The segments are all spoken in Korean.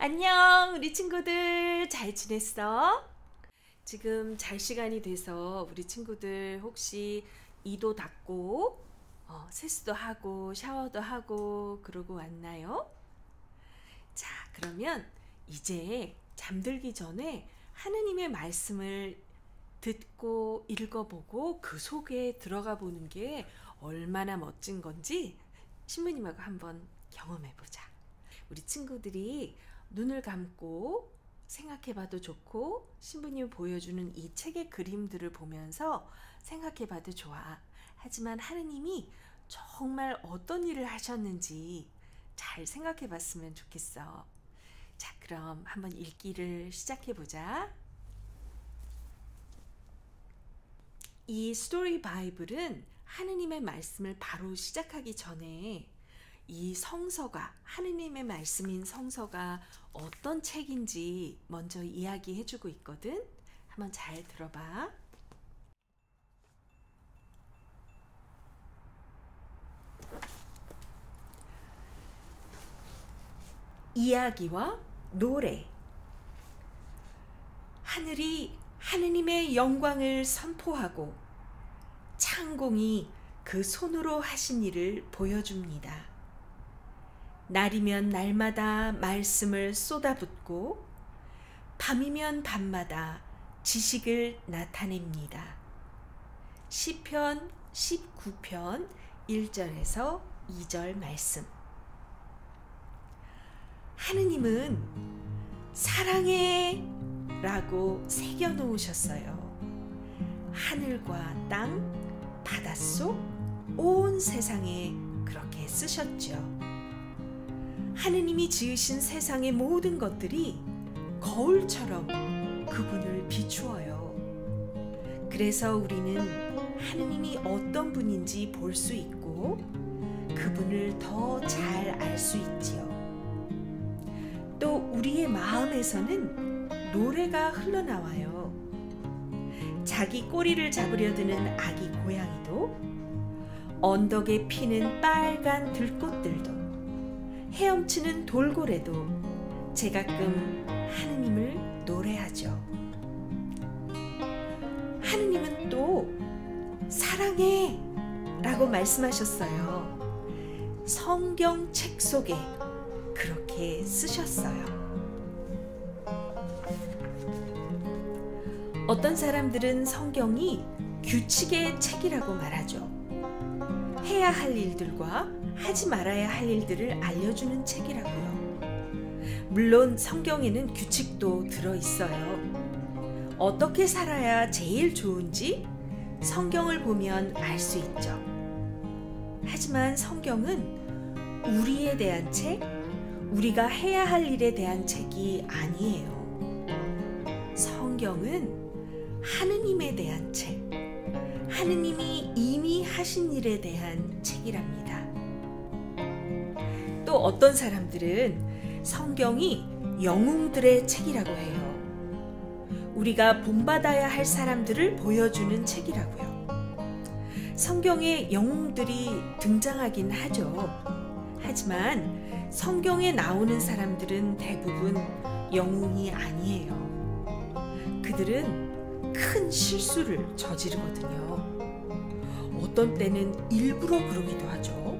안녕, 우리 친구들 잘 지냈어? 지금 잘 시간이 돼서 우리 친구들 혹시 이도 닦고 세수도 하고 샤워도 하고 그러고 왔나요? 자, 그러면 이제 잠들기 전에 하느님의 말씀을 듣고 읽어보고 그 속에 들어가 보는 게 얼마나 멋진 건지 신부님하고 한번 경험해보자. 우리 친구들이 눈을 감고 생각해봐도 좋고 신부님이 보여주는 이 책의 그림들을 보면서 생각해봐도 좋아. 하지만 하느님이 정말 어떤 일을 하셨는지 잘 생각해봤으면 좋겠어. 자, 그럼 한번 읽기를 시작해보자. 이 스토리 바이블은 하느님의 말씀을 바로 시작하기 전에 이 성서가, 하느님의 말씀인 성서가 어떤 책인지 먼저 이야기해주고 있거든. 한번 잘 들어봐. 이야기와 노래. 하늘이 하느님의 영광을 선포하고 창공이 그 손으로 하신 일을 보여줍니다. 날이면 날마다 말씀을 쏟아붓고 밤이면 밤마다 지식을 나타냅니다. 시편 19편 1절에서 2절 말씀. 하느님은 사랑해 라고 새겨놓으셨어요. 하늘과 땅, 바닷속, 온 세상에 그렇게 쓰셨죠. 하느님이 지으신 세상의 모든 것들이 거울처럼 그분을 비추어요. 그래서 우리는 하느님이 어떤 분인지 볼 수 있고 그분을 더 잘 알 수 있지요. 또 우리의 마음에서는 노래가 흘러나와요. 자기 꼬리를 잡으려 드는 아기 고양이도, 언덕에 피는 빨간 들꽃들도, 헤엄치는 돌고래도 제가끔 하느님을 노래하죠. 하느님은 또 사랑해 라고 말씀하셨어요. 성경 책 속에 그렇게 쓰셨어요. 어떤 사람들은 성경이 규칙의 책이라고 말하죠. 해야 할 일들과 하지 말아야 할 일들을 알려주는 책이라고요. 물론 성경에는 규칙도 들어있어요. 어떻게 살아야 제일 좋은지 성경을 보면 알 수 있죠. 하지만 성경은 우리에 대한 책, 우리가 해야 할 일에 대한 책이 아니에요. 성경은 하느님에 대한 책, 하느님이 이미 하신 일에 대한 책이랍니다. 또 어떤 사람들은 성경이 영웅들의 책이라고 해요. 우리가 본받아야 할 사람들을 보여주는 책이라고요. 성경에 영웅들이 등장하긴 하죠. 하지만 성경에 나오는 사람들은 대부분 영웅이 아니에요. 그들은 큰 실수를 저지르거든요. 어떤 때는 일부러 그러기도 하죠.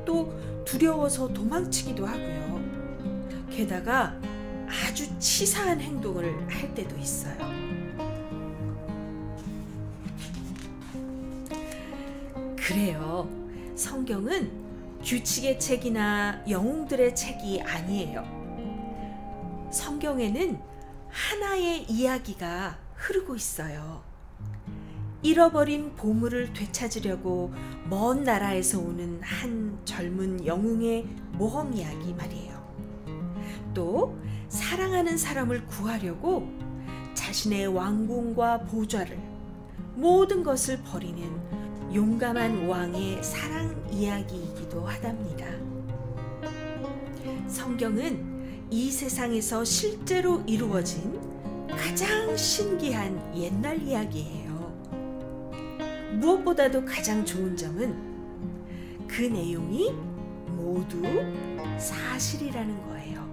또 두려워서 도망치기도 하고요. 게다가 아주 치사한 행동을 할 때도 있어요. 그래요. 성경은 규칙의 책이나 영웅들의 책이 아니에요. 성경에는 하나의 이야기가 흐르고 있어요. 잃어버린 보물을 되찾으려고 먼 나라에서 오는 한 젊은 영웅의 모험 이야기 말이에요. 또 사랑하는 사람을 구하려고 자신의 왕궁과 보좌를, 모든 것을 버리는 용감한 왕의 사랑 이야기이기도 하답니다. 성경은 이 세상에서 실제로 이루어진 가장 신기한 옛날 이야기예요. 무엇보다도 가장 좋은 점은 그 내용이 모두 사실이라는 거예요.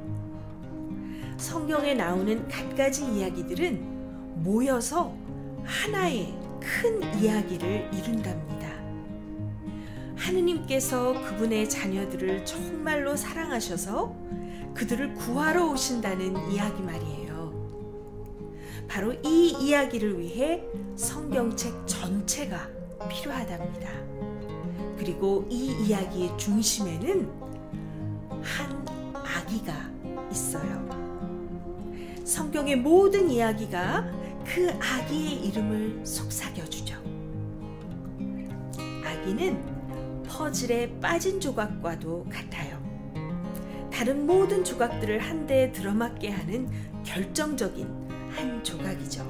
성경에 나오는 갖가지 이야기들은 모여서 하나의 큰 이야기를 이룬답니다. 하느님께서 그분의 자녀들을 정말로 사랑하셔서 그들을 구하러 오신다는 이야기 말이에요. 바로 이 이야기를 위해 성경책 전체가 필요하답니다. 그리고 이 이야기의 중심에는 한 아기가 있어요. 성경의 모든 이야기가 그 아기의 이름을 속삭여주죠. 아기는 퍼즐에 빠진 조각과도 같아요. 다른 모든 조각들을 한데 들어맞게 하는 결정적인 한 조각이죠.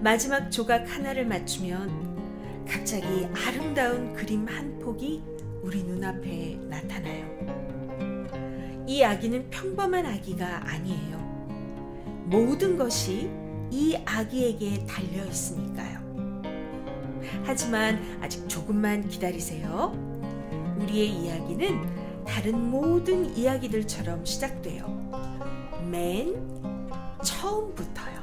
마지막 조각 하나를 맞추면 갑자기 아름다운 그림 한 폭이 우리 눈앞에 나타나요. 이 아기는 평범한 아기가 아니에요. 모든 것이 이 아기에게 달려 있으니까요. 하지만 아직 조금만 기다리세요. 우리의 이야기는 다른 모든 이야기들처럼 시작돼요. 맨 처음부터요.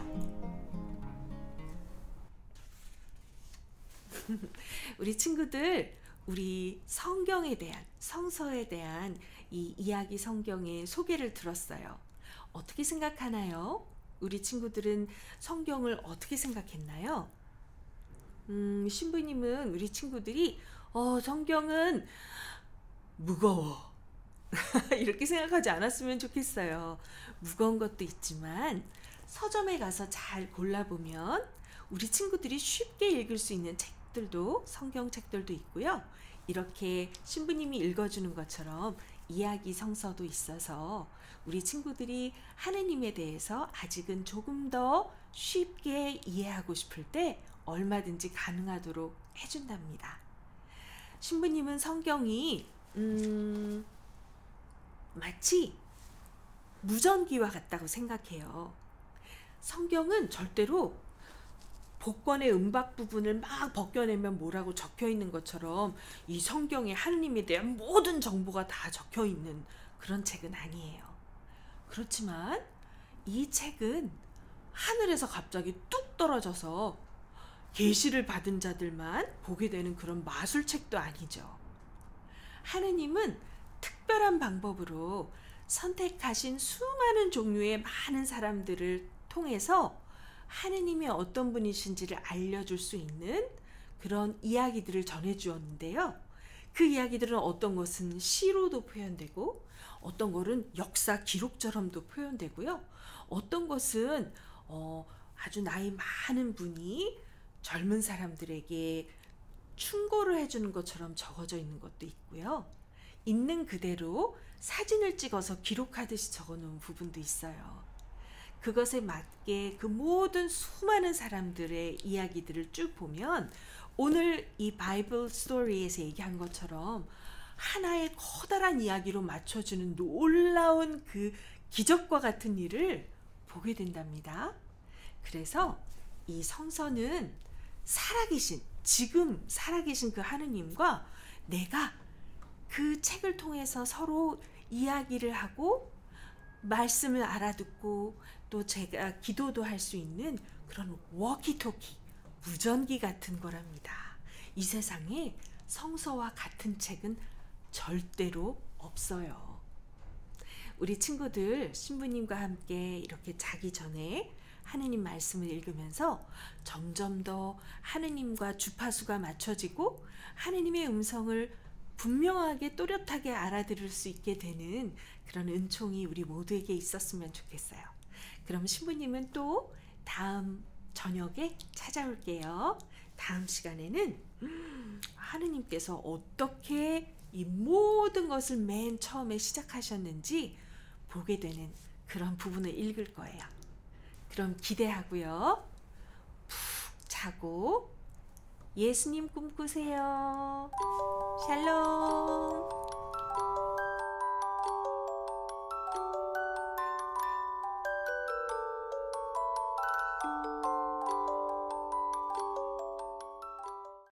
우리 친구들, 우리 성경에 대한, 성서에 대한 이 이야기 성경의 소개를 들었어요. 어떻게 생각하나요? 우리 친구들은 성경을 어떻게 생각했나요? 신부님은 우리 친구들이 성경은 무거워 이렇게 생각하지 않았으면 좋겠어요. 무거운 것도 있지만 서점에 가서 잘 골라보면 우리 친구들이 쉽게 읽을 수 있는 책들도, 성경책들도 있고요. 이렇게 신부님이 읽어주는 것처럼 이야기 성서도 있어서 우리 친구들이 하느님에 대해서 아직은 조금 더 쉽게 이해하고 싶을 때 얼마든지 가능하도록 해준답니다. 신부님은 성경이 마치 무전기와 같다고 생각해요. 성경은 절대로 복권의 음박 부분을 막 벗겨내면 뭐라고 적혀 있는 것처럼 이 성경에 하느님에 대한 모든 정보가 다 적혀 있는 그런 책은 아니에요. 그렇지만 이 책은 하늘에서 갑자기 뚝 떨어져서 계시를 받은 자들만 보게 되는 그런 마술책도 아니죠. 하느님은 특별한 방법으로 선택하신 수많은 종류의 많은 사람들을 통해서 하느님이 어떤 분이신지를 알려줄 수 있는 그런 이야기들을 전해주었는데요. 그 이야기들은 어떤 것은 시로도 표현되고 어떤 것은 역사 기록처럼도 표현되고요. 어떤 것은 아주 나이 많은 분이 젊은 사람들에게 충고를 해주는 것처럼 적어져 있는 것도 있고요. 있는 그대로 사진을 찍어서 기록하듯이 적어놓은 부분도 있어요. 그것에 맞게 그 모든 수많은 사람들의 이야기들을 쭉 보면 오늘 이 바이블 스토리에서 얘기한 것처럼 하나의 커다란 이야기로 맞춰주는 놀라운 그 기적과 같은 일을 보게 된답니다. 그래서 이 성서는 살아계신, 지금 살아계신 그 하느님과 내가 그 책을 통해서 서로 이야기를 하고 말씀을 알아듣고 또 제가 기도도 할 수 있는 그런 워키토키, 무전기 같은 거랍니다. 이 세상에 성서와 같은 책은 절대로 없어요. 우리 친구들 신부님과 함께 이렇게 자기 전에 하느님 말씀을 읽으면서 점점 더 하느님과 주파수가 맞춰지고 하느님의 음성을 분명하게 또렷하게 알아들을 수 있게 되는 그런 은총이 우리 모두에게 있었으면 좋겠어요. 그럼 신부님은 또 다음 저녁에 찾아올게요. 다음 시간에는 하느님께서 어떻게 이 모든 것을 맨 처음에 시작하셨는지 보게 되는 그런 부분을 읽을 거예요. 그럼 기대하고요. 푹 자고 예수님 꿈꾸세요. 샬롬.